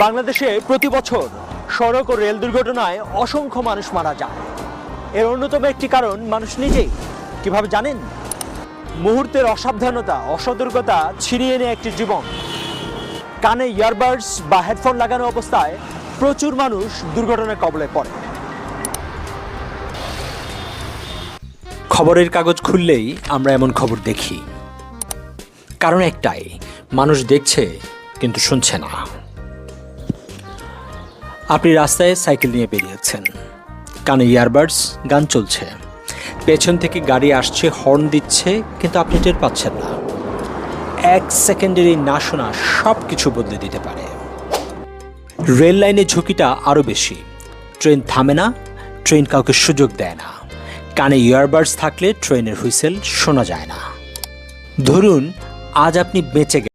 বাংলাদেশে প্রতি বছর সড়ক ও রেল দুর্ঘটনায় অসংখ্য মানুষ মারা যায়। এর অন্যতম একটি কারণ মানুষ নিজেই। কিভাবে জানেন? মুহূর্তের অসাবধানতা, অসতর্কতা ছিনিয়ে নেয় একটি জীবন। কানে ইয়ারবাডস বা হেডফোন লাগানো অবস্থায় প্রচুর মানুষ দুর্ঘটনার কবলে পড়ে। খবরের কাগজ খুললেই আমরা এমন খবর দেখি। কারণ একটাই, মানুষ দেখছে কিন্তু শুনছে না। আপনি রাস্তায় সাইকেল নিয়ে বেরিয়েছেন, কানে ইয়ারবাডস, গান চলছে, পেছন থেকে গাড়ি আসছে, হর্ন দিচ্ছে, কিন্তু আপনি টের পাচ্ছেন না। 1 সেকেন্ডের এই না শোনা সব কিছু বদলে দিতে পারে। রেল লাইনে ঝুঁকিটা আরও বেশি। ট্রেন থামে না, ট্রেন কাউকে সুযোগ দেয় না। কানে ইয়ারবাডস থাকলে ট্রেনের হুইসেল শোনা যায় না। ধরুন আজ আপনি বেঁচে গেলেন,